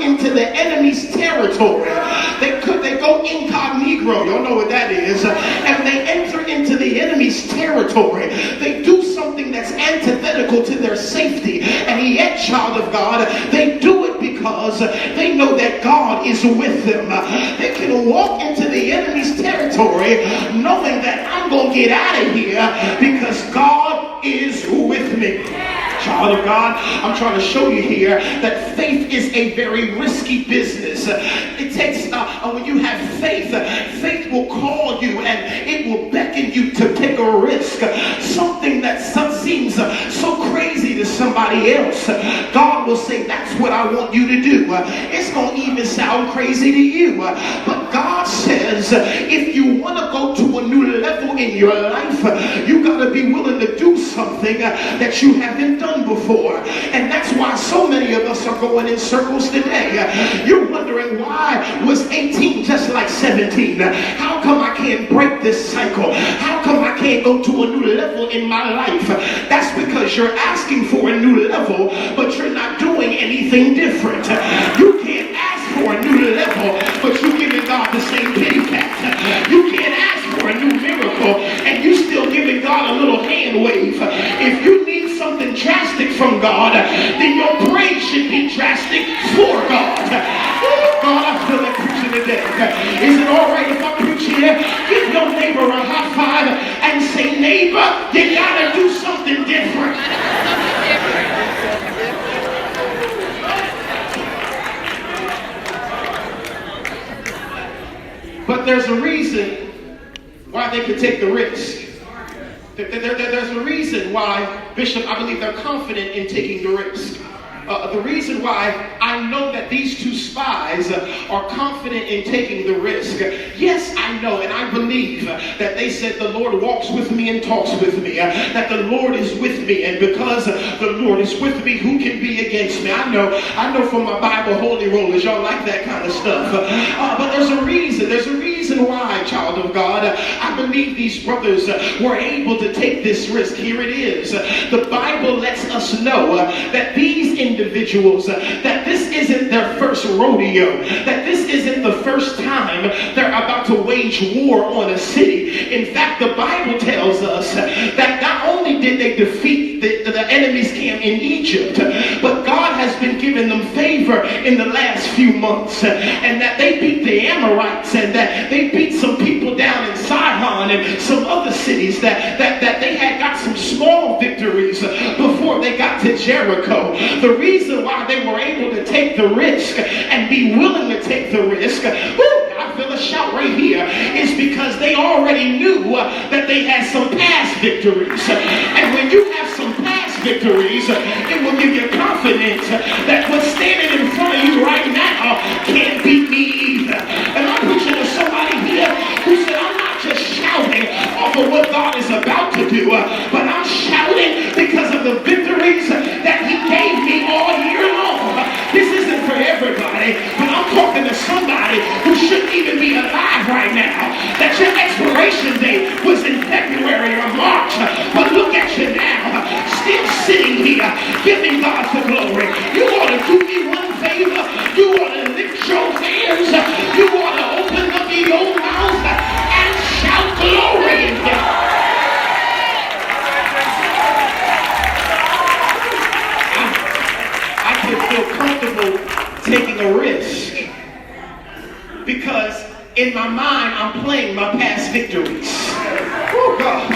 enter into the enemy's territory. They go incognito, y'all know what that is, and they enter into the enemy's territory. They do something that's antithetical to their safety, and yet, child of God, they do it because they know that God is with them. They can walk into the enemy's territory knowing that I'm going to get out of here because God is with me. Child of God, I'm trying to show you here that faith is a very risky business. It takes, when you have faith, faith will call you and it will beckon you to take a risk. Something that seems so crazy to somebody else, God will say, that's what I want you to do. It's going to even sound crazy to you. But God says, if you want to go to a new level in your life, you got to be willing to do something that you haven't done before. And that's why so many of us are going in circles today. You're wondering, why was 18 just like 17? How come I can't break this cycle? How come I can't go to a new level in my life? That's because you're asking for a new level, but you're not doing anything different. You can't ask for a new level, but you're giving God the same pity pat. You can't ask for a new miracle, and you still giving God a little hand wave. If you need something drastic from God, then your praise should be drastic for God. God, I feel like preaching today. Is it all right if I preach here? Give your neighbor a high five and say, neighbor, you gotta do something different. But there's a reason why they could take the risk. There's a reason why, Bishop, I believe they're confident in taking the risk. The reason why I know that these two spies are confident in taking the risk. Yes, I know and I believe that they said the Lord walks with me and talks with me. That the Lord is with me, and because the Lord is with me, who can be against me? I know from my Bible holy rollers, y'all like that kind of stuff. But there's a reason. There's a reason why, child of God, I believe these brothers were able to take this risk. Here it is. The Bible lets us know that these individuals, that this isn't their first rodeo, that this isn't the first time they're about to wage war on a city. In fact, the Bible tells us that not only did they defeat the enemy's camp in Egypt, but God has been giving them favor in the last few months, and that they beat the Amorites, and that they beat some people down in Sihon and some other cities, that they had got some small victories before they got to Jericho. The reason why they were able to take the risk and be willing to take the risk, I feel a shout right here, is because they already knew that they had some past victories. And when you have some past victories, it will give you confidence that what's standing in front of you right now can't beat me either. And I'm preaching to somebody here who said, I'm not just shouting off of what God is about to do, but I'm shouting because of the victories that He gave me all year long. This isn't for everybody, but I'm talking to somebody who shouldn't even be alive right now. That your expiration date was in February or March, but look at you now, still sitting here giving God the glory. You ought to do me one favor. You ought to lift your hands. You ought to open up your mouth and shout glory in God. I can feel comfortable taking a risk because in my mind I'm playing my past victories. Oh God.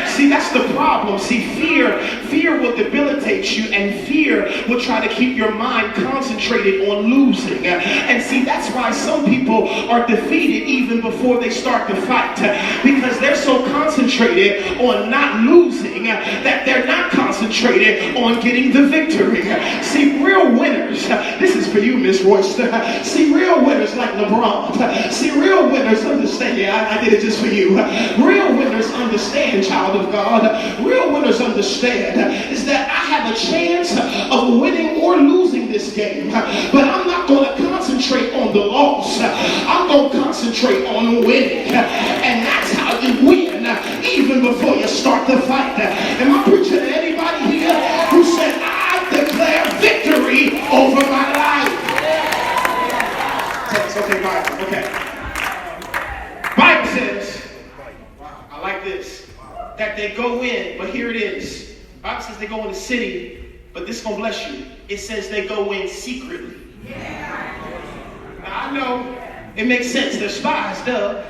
See, that's the problem. See, fear will debilitate you, and fear will try to keep your mind concentrated on losing. And see, that's why some people are defeated even before they start the fight, because they're so concentrated on not losing that they're not concentrated on getting the victory. See, real winners, this is for you, Miss Royster. See, real winners like LeBron. See, real winners understand. Yeah, I did it just for you. Real winners understand, child of God. Real winners understand is that I have a chance of winning or losing this game, but I'm not going to concentrate on the loss. I'm going to concentrate on winning, and that's how you win even before you start the fight. Am I preaching to anybody here who said, I declare victory over my life? text. Okay, Bible. Okay. Bible says, I like this, that they go in, but here it is. Bible says they go in the city, but this is going to bless you. It says they go in secretly. Now, I know it makes sense. They're spies, duh.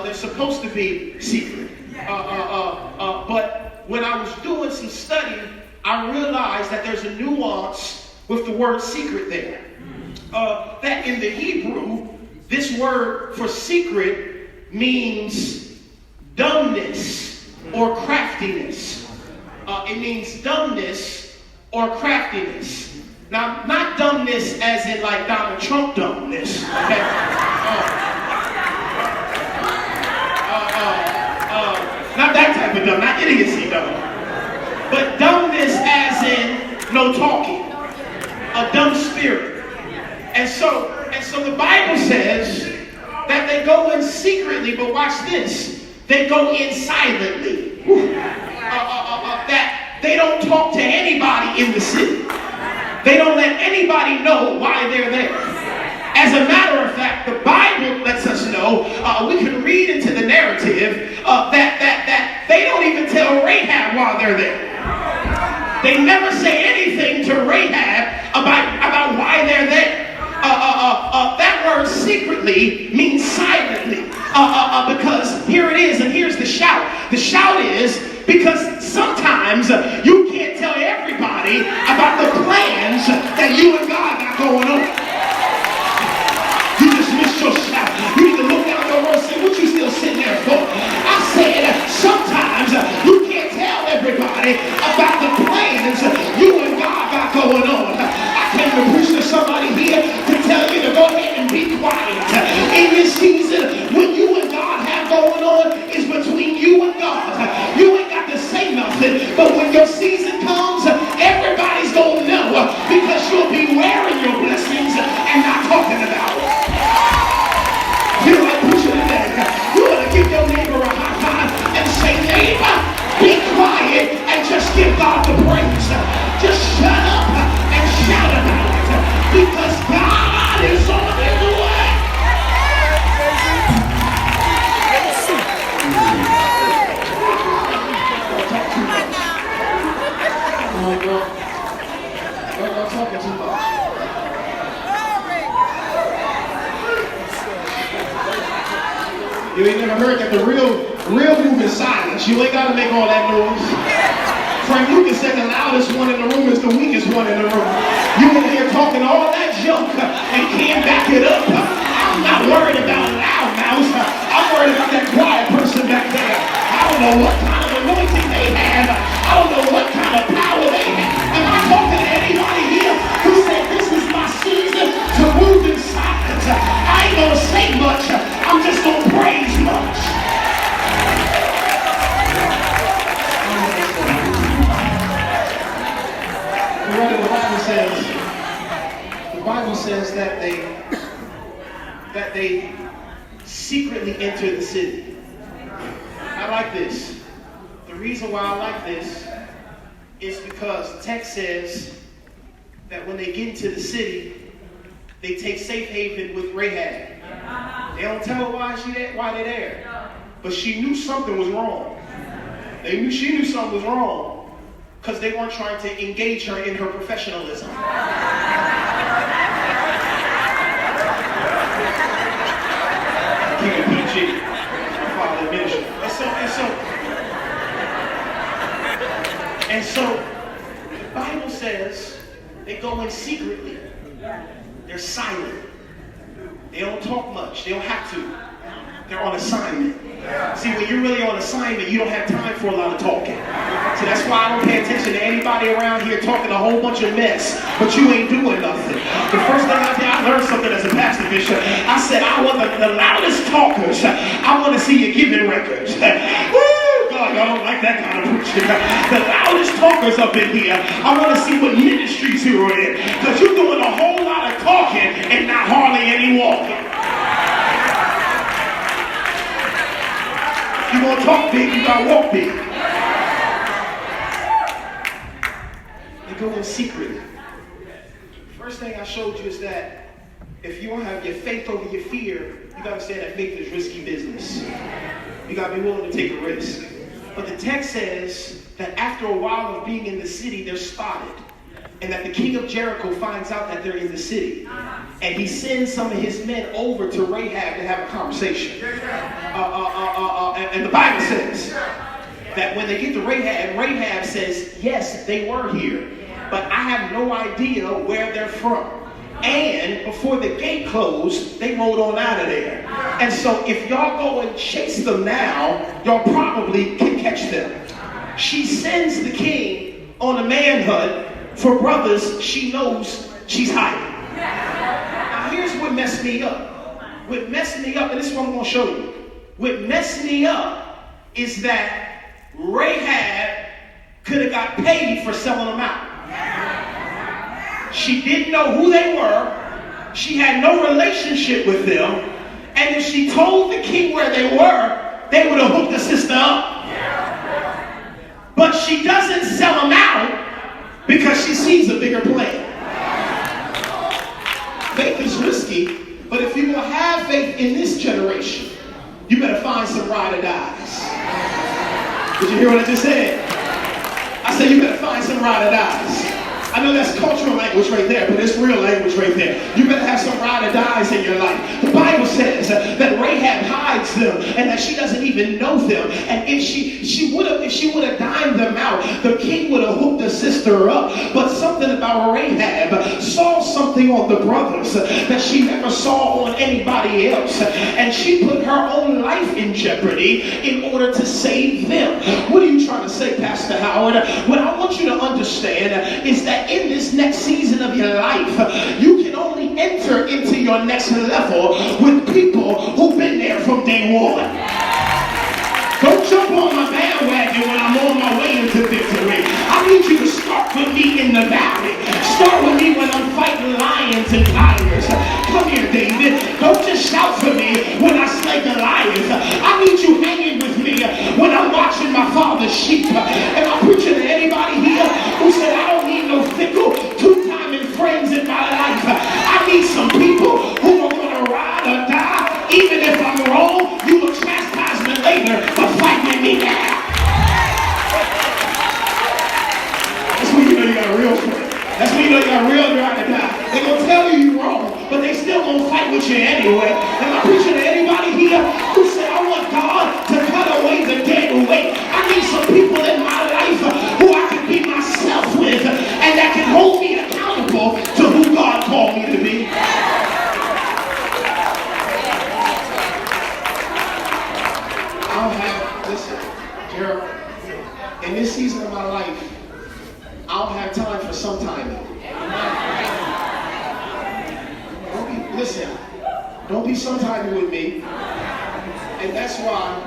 They're supposed to be secret. But when I was doing some study, I realized that there's a nuance with the word secret there. That in the Hebrew, this word for secret means dumbness or craftiness. It means dumbness or craftiness. Now, not dumbness as in like Donald Trump dumbness. Okay? Not that type of dumb, not idiocy dumb. But dumbness as in no talking. A dumb spirit. And so the Bible says that they go in secretly, but watch this. They go in silently. That they don't talk to anybody in the city. They don't let anybody know why they're there. As a matter of fact, the Bible lets us know, we can read into the narrative that they don't even tell Rahab while they're there. They never say anything to Rahab about why they're there. That word secretly means silently. Because here it is, and here's the shout. The shout is because sometimes you can't tell everybody about the plans that you and God got going on. You just missed your shout. You need to look down your road and say, what you still sitting there for? I said, sometimes you can't tell everybody about the plans you and God got going on. I came to preach to somebody here to tell you to go ahead and be quiet. In this season, what you and God have going on is between you and God. You ain't got to say nothing, but when your season comes, everybody's going to know because you'll be wearing your blessings and not talking about it. You know, like pushing it there. You want to give your neighbor a high five and say, neighbor, be quiet and just give God the praise. Just shut up and shout about it because God is on his way. Girl, talking too much. You ain't never heard that the real move is silence. You ain't got to make all that noise. Frank Lucas said the loudest one in the room is the weakest one in the room. You in here talking all that junk and can't back it up. I'm not worried about loud mouths. I'm worried about that quiet person back there. I don't know what kind of anointing they have. I don't know what kind of power they have. Am I talking to anybody here who said this is my season to move in silence? I ain't gonna say much. I'm just gonna praise much. The Bible says that they secretly enter the city. I like this. The reason why I like this is because the text says that when they get into the city, they take safe haven with Rahab. They don't tell her why they're there. But she knew something was wrong. She knew something was wrong because they weren't trying to engage her in her professionalism. Keep it PG. Father ministry. And so the Bible says they go in secretly. They're silent. They don't talk much. They don't have to. They're on assignment. See, when you're really on assignment, you don't have time for a lot of talking. So that's why I don't pay attention to anybody around here talking a whole bunch of mess, but you ain't doing nothing. The first thing I did, I learned something as a pastor, Bishop. I said, I want the loudest talkers. I want to see you giving records. Woo! God, y'all don't like that kind of preaching. The loudest talkers up in here. I want to see what ministries you're in, because you're doing a whole lot of talking and not hardly any walking. You want to talk big, you got to walk big. They go in secretly. First thing I showed you is that if you don't have your faith over your fear, you got to understand that faith is risky business. You got to be willing to take a risk. But the text says that after a while of being in the city, they're spotted. And that the king of Jericho finds out that they're in the city. And he sends some of his men over to Rahab to have a conversation. And the Bible says that when they get to Rahab, Rahab says, yes, they were here, but I have no idea where they're from. And before the gate closed, they rolled on out of there. And so if y'all go and chase them now, y'all probably can catch them. She sends the king on a manhunt for brothers she knows she's hiding. Now here's what messed me up. What messed me up, and this is what I'm going to show you. What messed me up is that Rahab could have got paid for selling them out. She didn't know who they were. She had no relationship with them. And if she told the king where they were, they would have hooked the sister up. But she doesn't sell them out because she sees a bigger plan. Faith is risky, but if you're going to have faith in this generation, you better find some ride or dies. Did you hear what I just said? I said you better find some ride or dies. I know that's cultural language right there, but it's real language right there. You better have some ride or dies in your life. The Bible says that Rahab hides them and that she doesn't even know them. And if she would have dined them out, the king would have hooked the sister up. But something about Rahab saw something on the brothers that she never saw on anybody else. And she put her own life in jeopardy in order to save them. What are you trying to say, Pastor Howard? What I want you to understand is that in this next season of your life, you can only enter into your next level with people who've been there from day one. Don't jump on my bandwagon when I'm on my way into victory. I need you to start with me in the valley. Start with me when I'm fighting lions and tigers. Come here, David. Don't just shout for me when I slay Goliath. I need you hanging with me when I'm watching my father's sheep. Am I preaching to anybody here who said, I don't need no fickle, two-timing friends in my life? I need some people who are going to ride or die. Even if I'm wrong, you will chastise me later, but fight with me now. That's when you know you got a real friend. That's when you know you got a real ride or die. They're going to tell you you're wrong, but they still going to fight with you anyway. Am I preaching to anybody here who said, I want God to cut away the dead weight? I need some people in my life who I can be myself with and that can hold me accountable to who God called me to be. Listen, Gerald, in this season of my life, I don't have time for some timing. Don't be sometiming with me. And that's why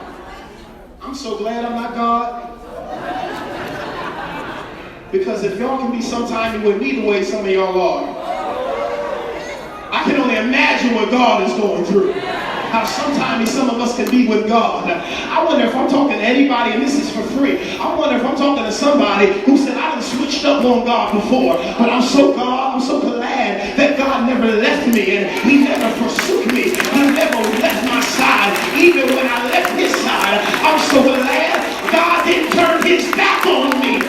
I'm so glad I'm not God. Because if y'all can be sometiming with me the way some of y'all are, I can only imagine what God is going through. How sometimes some of us can be with God. I wonder if I'm talking to anybody, and this is for free. I wonder if I'm talking to somebody who said, I done switched up on God before, but I'm so glad that God never left me and he never forsook me. He never left my side. Even when I left his side, I'm so glad God didn't turn his back on me.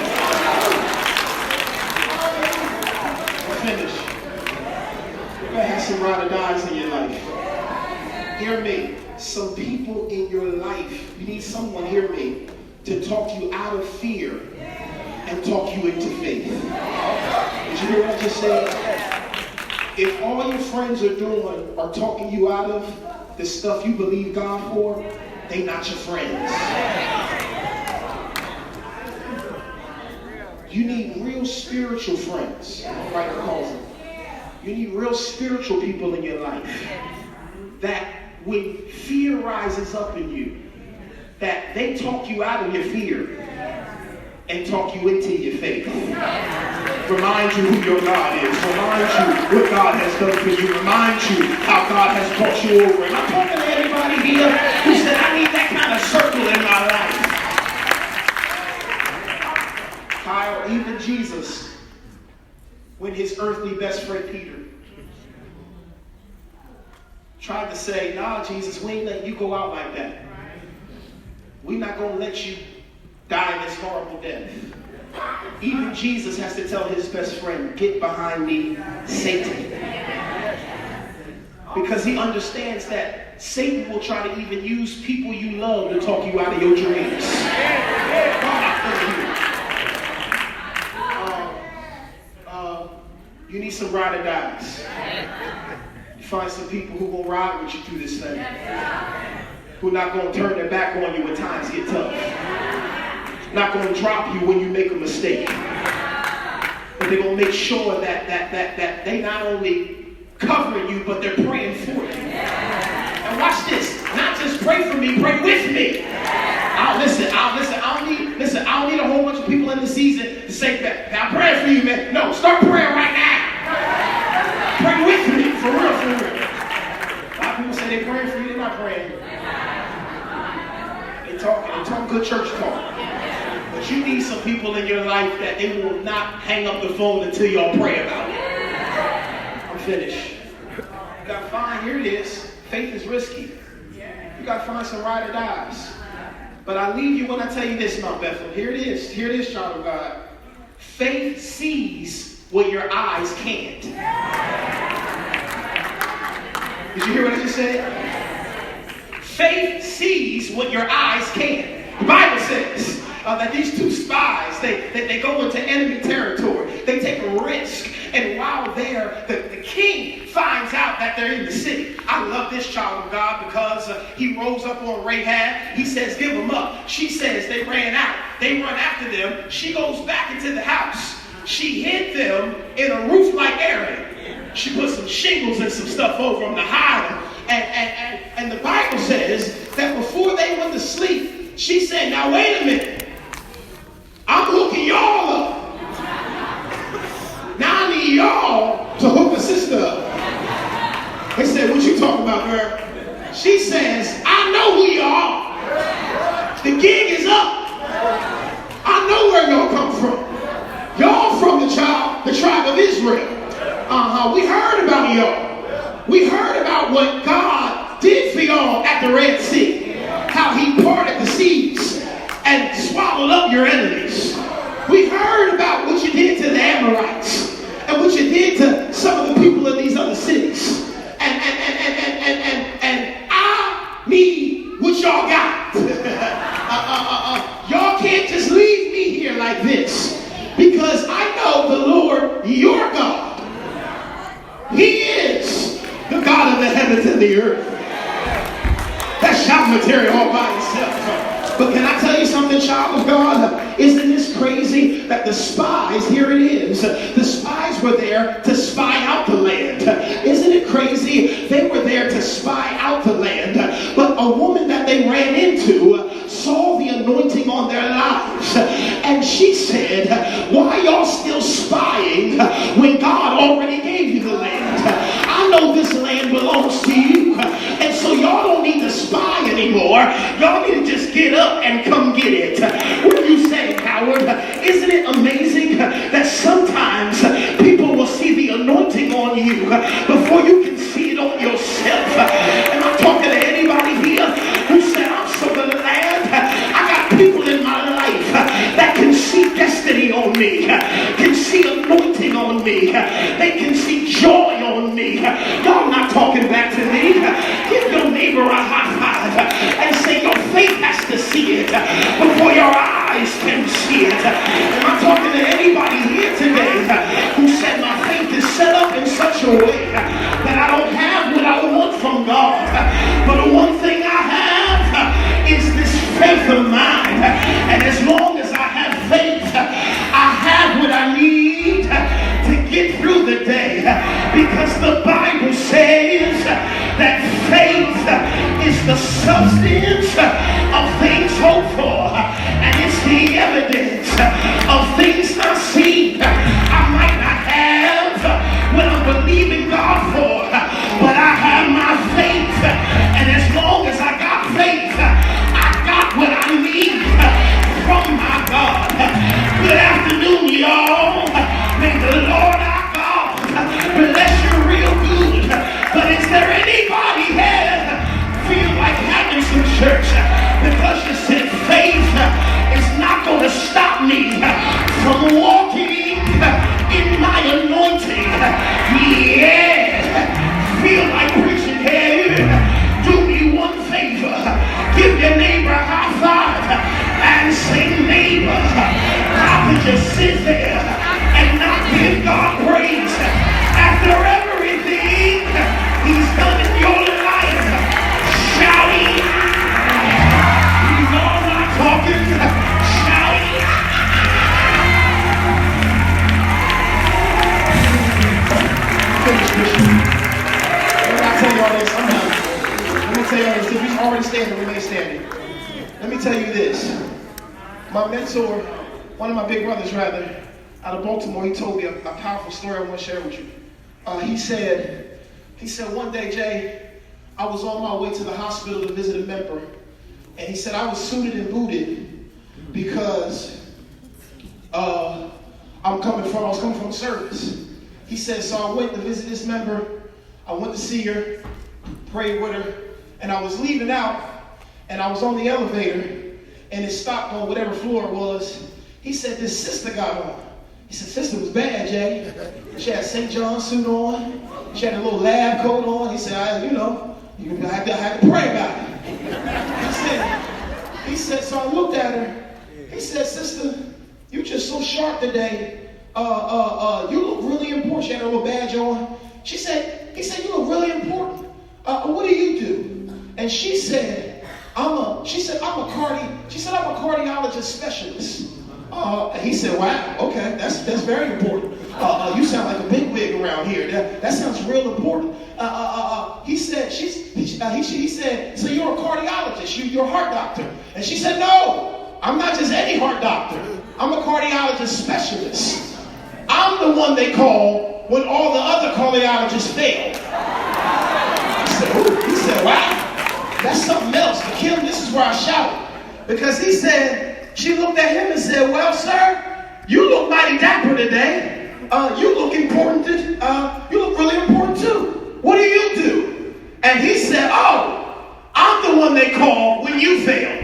We're finished. You're going to have some ride or dies in your life. Hear me. Some people in your life, you need someone, hear me, to talk you out of fear and talk you into faith. Did you hear what I just said? If all your friends are doing are talking you out of the stuff you believe God for, they not your friends. You need real spiritual friends, right? Calls them. You need real spiritual people in your life that when fear rises up in you, that they talk you out of your fear and talk you into your faith. Remind you who your God is. Remind you what God has done for you. Remind you how God has brought you over. Am I talking to anybody here who said, I need that kind of circle in my life? Kyle, even Jesus, when his earthly best friend Peter tried to say, nah, Jesus, we ain't letting you go out like that. We're not going to let you die this horrible death. Even Jesus has to tell his best friend, get behind me, Satan. Because he understands that Satan will try to even use people you love to talk you out of your dreams. You need some ride or dies. You find some people who will ride with you through this thing. Who are not going to turn their back on you when times get tough. Not going to drop you when you make a mistake. But they're going to make sure that they not only covering you, but they're praying for you. And watch this. Not just pray for me, pray with me. I don't need a whole bunch of people in the season to say that. I'm praying for you, man. No, start praying right now. Pray with me, for real, for real. A lot of people say they're praying for you, they're not praying. They talk good church talk. But you need some people in your life that they will not hang up the phone until y'all pray about it. I'm finished. You gotta find, here it is. Faith is risky. You gotta find some ride or dies. But I leave you when I tell you this, Mount Bethel. Here it is. Here it is, child of God. Faith sees what your eyes can't. Did you hear what I just said? Faith sees what your eyes can't. The Bible says that these two spies, they go into enemy territory. They take a risk. And while there, the king finds out that they're in the city. I love this child of God because he rose up on Rahab. He says, give them up. She says they ran out. They run after them. She goes back into the house. She hid them in a roof-like area. She put some shingles and some stuff over them to hide them. And the Bible says that before they went to sleep, she said, now wait a minute. I'm hooking y'all up. Now I need y'all to hook the sister up. They said, what you talking about, girl? She says, I know who you are. The gig is up. I know where y'all come from. Y'all from the tribe of Israel. We heard about y'all. We heard about what God did for y'all at the Red Sea. How he parted the seas and swallowed up your enemies. We heard about what you did to the Amorites and what you did to some of the people in these other cities. And I need what y'all got. Y'all can't just leave me here like this, because I know the Lord, your God. He is the God of the heavens and the earth. That's shouting material all by itself. But can I tell you something, child of God? Isn't this crazy that the spies, here it is, the spies were there to spy out the land. Isn't it crazy? They were there to spy out the land. But a woman that they ran into saw the anointing on their lives. And she said, why y'all still spying when God already gave you the land? I know this land belongs to you. And so y'all don't need to spy anymore. Y'all need to just get up and come get it. What do you say, coward? Isn't it amazing that sometimes people will see the anointing on you before you can see it on yourself? Am I talking to anybody here who said, I'm so glad I got people in my life that can see destiny on me, can see anointing on me, they can see joy on me? Y'all not talking back to me. Give your neighbor a high five and say your faith has to see it before your eyes can see it. Am I talking to anybody here today who said my faith is set up in such a way that I don't have what I want from God, but the one thing I have is this faith of mine, and as long as I have faith, I have what I need to get through the day, because the Bible says that faith is the substance of things hoped for, and it's the evidence of things not seen. I might not have what I'm believing God for, but I have my faith, and as long as I got faith, I got what I need from my God. Good afternoon, y'all. May the Lord our God bless you real good. But is there anybody already standing, remain standing. Let me tell you this. My mentor, one of my big brothers rather, out of Baltimore, he told me a powerful story I want to share with you. He said, one day, Jay, I was on my way to the hospital to visit a member. And he said, I was suited and booted because I was coming from service. He said, so I went to visit this member. I went to see her, prayed with her, and I was leaving out, and I was on the elevator, and it stopped on whatever floor it was. He said, this sister got on. He said, sister was bad, Jay. She had a St. John suit on. She had a little lab coat on. He said, I had to pray about it. He said, so I looked at her. He said, sister, you just so sharp today. You look really important. She had a little badge on. He said, you look really important. What do you do? And she said, I'm a cardiologist specialist. He said, wow, okay, that's very important. You sound like a bigwig around here. That sounds real important. He said, he said, so you're a cardiologist, you're a heart doctor. And she said, no, I'm not just any heart doctor. I'm a cardiologist specialist. I'm the one they call when all the other cardiologists fail. He said, wow, that's something else. But Kim, this is where I shout. Because he said, she looked at him and said, well, sir, you look mighty dapper today. You look important. You look really important too. What do you do? And he said, oh, I'm the one they call when you fail.